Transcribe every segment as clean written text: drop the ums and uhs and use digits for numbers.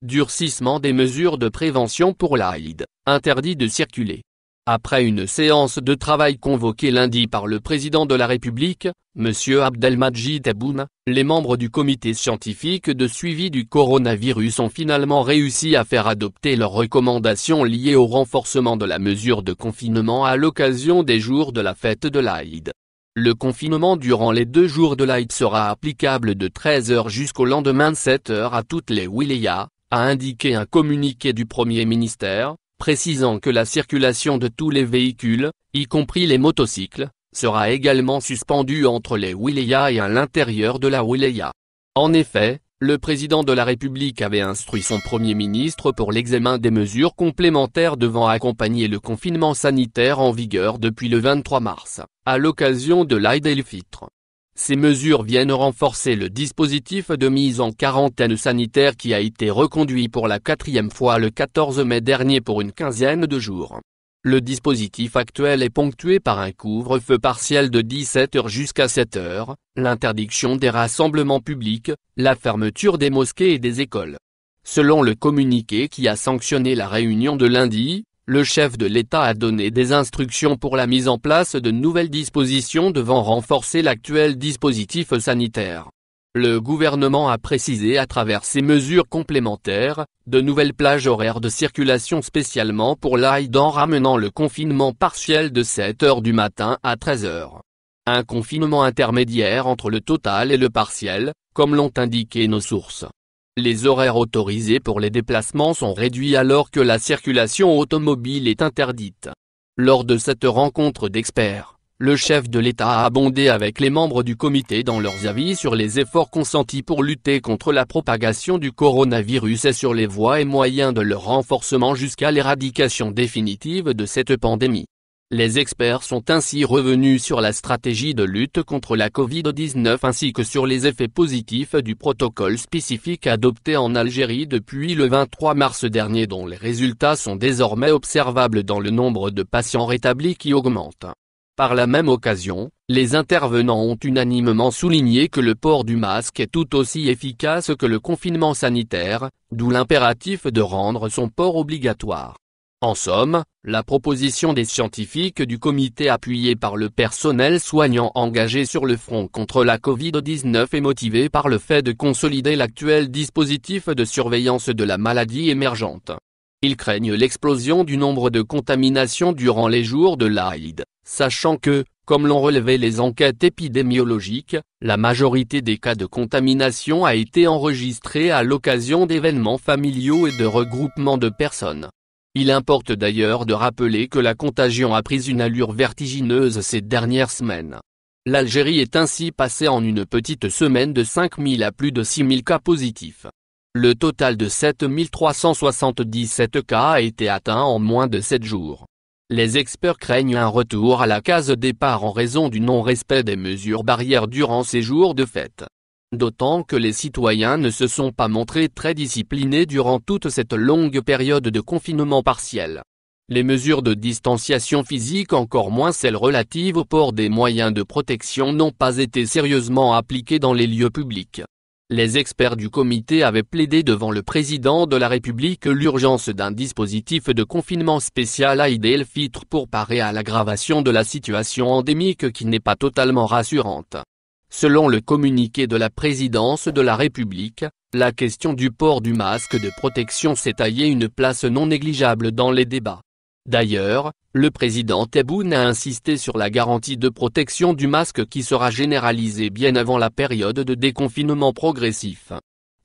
Durcissement des mesures de prévention pour l'Aïd, interdit de circuler. Après une séance de travail convoquée lundi par le président de la République, M. Abdelmadjid Tebboune, les membres du comité scientifique de suivi du coronavirus ont finalement réussi à faire adopter leurs recommandations liées au renforcement de la mesure de confinement à l'occasion des jours de la fête de l'Aïd. Le confinement durant les 2 jours de l'Aïd sera applicable de 13h jusqu'au lendemain de 7h à toutes les wilayas, a indiqué un communiqué du Premier ministère, précisant que la circulation de tous les véhicules, y compris les motocycles, sera également suspendue entre les wilayas et à l'intérieur de la wilaya. En effet, le président de la République avait instruit son Premier ministre pour l'examen des mesures complémentaires devant accompagner le confinement sanitaire en vigueur depuis le 23 mars, à l'occasion de l'Aïd el-Fitr. Ces mesures viennent renforcer le dispositif de mise en quarantaine sanitaire qui a été reconduit pour la 4e fois le 14 mai dernier pour une quinzaine de jours. Le dispositif actuel est ponctué par un couvre-feu partiel de 17h jusqu'à 7h, l'interdiction des rassemblements publics, la fermeture des mosquées et des écoles. Selon le communiqué qui a sanctionné la réunion de lundi, le chef de l'État a donné des instructions pour la mise en place de nouvelles dispositions devant renforcer l'actuel dispositif sanitaire. Le gouvernement a précisé à travers ces mesures complémentaires, de nouvelles plages horaires de circulation spécialement pour l'Aïd en ramenant le confinement partiel de 7h du matin à 13h. Un confinement intermédiaire entre le total et le partiel, comme l'ont indiqué nos sources. Les horaires autorisés pour les déplacements sont réduits alors que la circulation automobile est interdite. Lors de cette rencontre d'experts, le chef de l'État a abondé avec les membres du comité dans leurs avis sur les efforts consentis pour lutter contre la propagation du coronavirus et sur les voies et moyens de leur renforcement jusqu'à l'éradication définitive de cette pandémie. Les experts sont ainsi revenus sur la stratégie de lutte contre la Covid-19 ainsi que sur les effets positifs du protocole spécifique adopté en Algérie depuis le 23 mars dernier dont les résultats sont désormais observables dans le nombre de patients rétablis qui augmente. Par la même occasion, les intervenants ont unanimement souligné que le port du masque est tout aussi efficace que le confinement sanitaire, d'où l'impératif de rendre son port obligatoire. En somme, la proposition des scientifiques du comité appuyé par le personnel soignant engagé sur le front contre la Covid-19 est motivée par le fait de consolider l'actuel dispositif de surveillance de la maladie émergente. Ils craignent l'explosion du nombre de contaminations durant les jours de l'Aïd, sachant que, comme l'ont relevé les enquêtes épidémiologiques, la majorité des cas de contamination a été enregistrée à l'occasion d'événements familiaux et de regroupements de personnes. Il importe d'ailleurs de rappeler que la contagion a pris une allure vertigineuse ces dernières semaines. L'Algérie est ainsi passée en une petite semaine de 5 000 à plus de 6 000 cas positifs. Le total de 7 377 cas a été atteint en moins de 7 jours. Les experts craignent un retour à la case départ en raison du non-respect des mesures barrières durant ces jours de fête. D'autant que les citoyens ne se sont pas montrés très disciplinés durant toute cette longue période de confinement partiel. Les mesures de distanciation physique encore moins celles relatives au port des moyens de protection n'ont pas été sérieusement appliquées dans les lieux publics. Les experts du comité avaient plaidé devant le président de la République l'urgence d'un dispositif de confinement spécial Aïd el-Fitr pour parer à l'aggravation de la situation endémique qui n'est pas totalement rassurante. Selon le communiqué de la présidence de la République, la question du port du masque de protection s'est taillé une place non négligeable dans les débats. D'ailleurs, le président Tebboune a insisté sur la garantie de protection du masque qui sera généralisée bien avant la période de déconfinement progressif.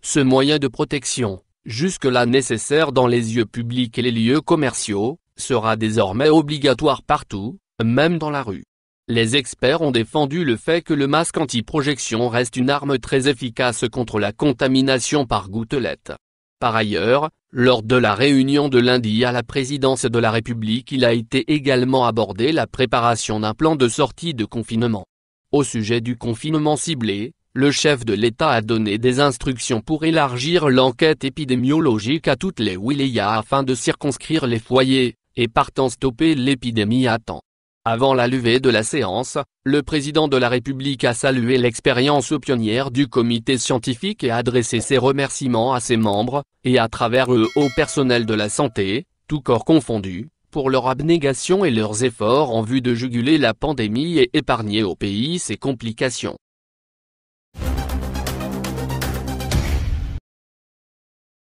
Ce moyen de protection, jusque-là nécessaire dans les lieux publics et les lieux commerciaux, sera désormais obligatoire partout, même dans la rue. Les experts ont défendu le fait que le masque anti-projection reste une arme très efficace contre la contamination par gouttelettes. Par ailleurs, lors de la réunion de lundi à la présidence de la République, il a été également abordé la préparation d'un plan de sortie de confinement. Au sujet du confinement ciblé, le chef de l'État a donné des instructions pour élargir l'enquête épidémiologique à toutes les wilayas afin de circonscrire les foyers, et partant stopper l'épidémie à temps. Avant la levée de la séance, le président de la République a salué l'expérience pionnière du comité scientifique et a adressé ses remerciements à ses membres, et à travers eux au personnel de la santé, tous corps confondus, pour leur abnégation et leurs efforts en vue de juguler la pandémie et épargner au pays ses complications.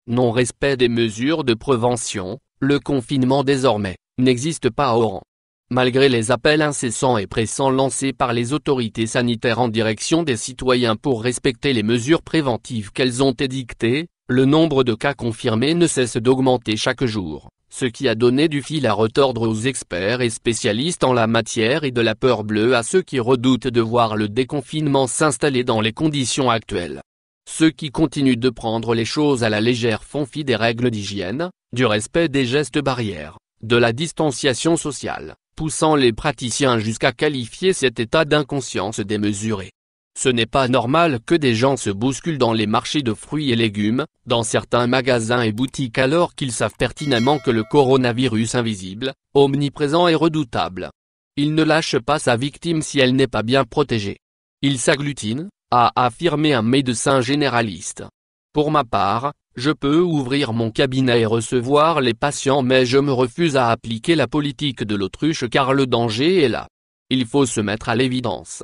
Non-respect des mesures de prévention, le confinement désormais, n'existe pas à Oran. Malgré les appels incessants et pressants lancés par les autorités sanitaires en direction des citoyens pour respecter les mesures préventives qu'elles ont édictées, le nombre de cas confirmés ne cesse d'augmenter chaque jour, ce qui a donné du fil à retordre aux experts et spécialistes en la matière et de la peur bleue à ceux qui redoutent de voir le déconfinement s'installer dans les conditions actuelles. Ceux qui continuent de prendre les choses à la légère font fi des règles d'hygiène, du respect des gestes barrières, de la distanciation sociale, poussant les praticiens jusqu'à qualifier cet état d'inconscience démesuré. Ce n'est pas normal que des gens se bousculent dans les marchés de fruits et légumes, dans certains magasins et boutiques alors qu'ils savent pertinemment que le coronavirus invisible, omniprésent et redoutable. Il ne lâche pas sa victime si elle n'est pas bien protégée. Il s'agglutine, a affirmé un médecin généraliste. Pour ma part, je peux ouvrir mon cabinet et recevoir les patients mais je me refuse à appliquer la politique de l'autruche car le danger est là. Il faut se mettre à l'évidence.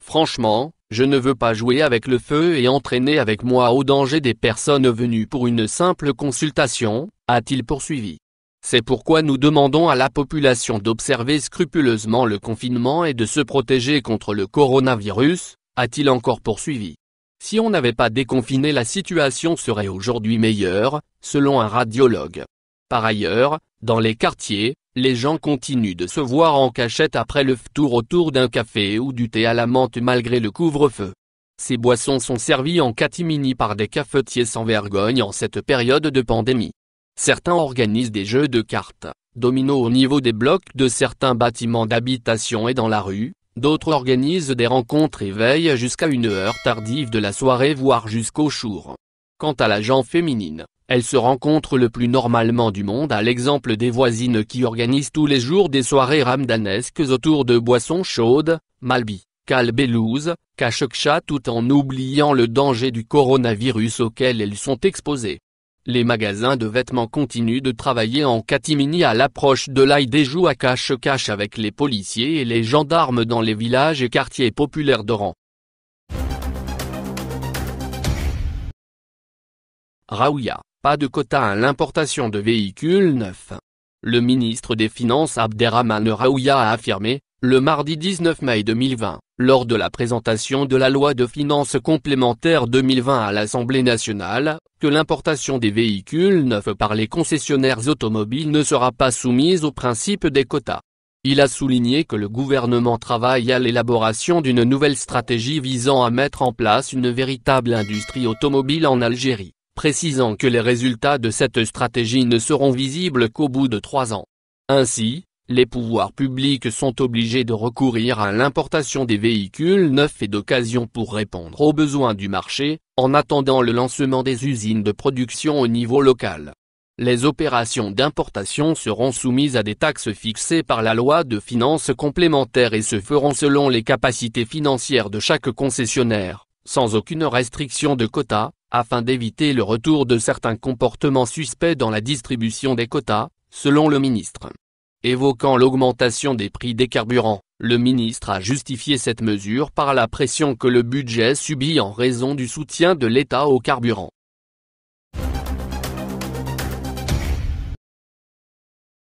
Franchement, je ne veux pas jouer avec le feu et entraîner avec moi au danger des personnes venues pour une simple consultation, a-t-il poursuivi. C'est pourquoi nous demandons à la population d'observer scrupuleusement le confinement et de se protéger contre le coronavirus, a-t-il encore poursuivi. Si on n'avait pas déconfiné, la situation serait aujourd'hui meilleure, selon un radiologue. Par ailleurs, dans les quartiers, les gens continuent de se voir en cachette après le tour autour d'un café ou du thé à la menthe malgré le couvre-feu. Ces boissons sont servies en catimini par des cafetiers sans vergogne en cette période de pandémie. Certains organisent des jeux de cartes, dominos au niveau des blocs de certains bâtiments d'habitation et dans la rue. D'autres organisent des rencontres et veillent jusqu'à une heure tardive de la soirée voire jusqu'au jour. Quant à la gent féminine, elle se rencontre le plus normalement du monde à l'exemple des voisines qui organisent tous les jours des soirées ramadanesques autour de boissons chaudes, Malbi, Kalbelouz, Kachekcha tout en oubliant le danger du coronavirus auquel elles sont exposées. Les magasins de vêtements continuent de travailler en catimini à l'approche de l'Aïd des Jou à cache-cache avec les policiers et les gendarmes dans les villages et quartiers populaires d'Oran. Raouya, pas de quota à l'importation de véhicules neufs. Le ministre des Finances Abderrahmane Raouya a affirmé, le mardi 19 mai 2020, lors de la présentation de la loi de finances complémentaire 2020 à l'Assemblée nationale, que l'importation des véhicules neufs par les concessionnaires automobiles ne sera pas soumise au principe des quotas. Il a souligné que le gouvernement travaille à l'élaboration d'une nouvelle stratégie visant à mettre en place une véritable industrie automobile en Algérie, précisant que les résultats de cette stratégie ne seront visibles qu'au bout de 3 ans. Ainsi, les pouvoirs publics sont obligés de recourir à l'importation des véhicules neufs et d'occasion pour répondre aux besoins du marché, en attendant le lancement des usines de production au niveau local. Les opérations d'importation seront soumises à des taxes fixées par la loi de finances complémentaires et se feront selon les capacités financières de chaque concessionnaire, sans aucune restriction de quotas, afin d'éviter le retour de certains comportements suspects dans la distribution des quotas, selon le ministre. Évoquant l'augmentation des prix des carburants, le ministre a justifié cette mesure par la pression que le budget subit en raison du soutien de l'État aux carburants.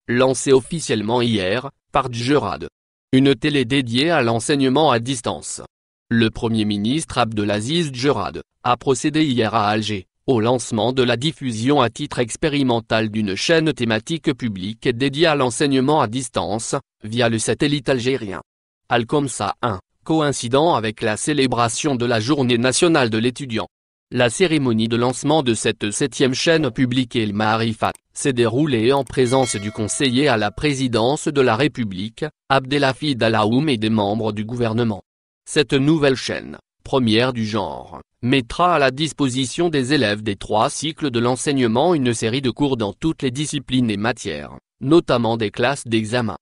Lancé officiellement hier, par Djerad. Une télé dédiée à l'enseignement à distance. Le Premier ministre Abdelaziz Djerad a procédé hier à Alger, au lancement de la diffusion à titre expérimental d'une chaîne thématique publique dédiée à l'enseignement à distance, via le satellite algérien. Al-Khomsa 1, coïncidant avec la célébration de la Journée nationale de l'étudiant. La cérémonie de lancement de cette 7e chaîne publique El Maarifat s'est déroulée en présence du conseiller à la présidence de la République, Abdelhafid Alaoum et des membres du gouvernement. Cette nouvelle chaîne, première du genre, mettra à la disposition des élèves des 3 cycles de l'enseignement une série de cours dans toutes les disciplines et matières, notamment des classes d'examen.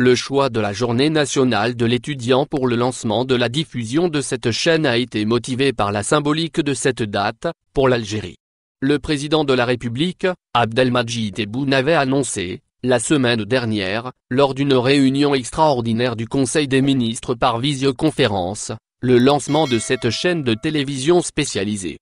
Le choix de la Journée nationale de l'étudiant pour le lancement de la diffusion de cette chaîne a été motivé par la symbolique de cette date, pour l'Algérie. Le président de la République, Abdelmadjid Tebboune avait annoncé, la semaine dernière, lors d'une réunion extraordinaire du Conseil des ministres par visioconférence, le lancement de cette chaîne de télévision spécialisée.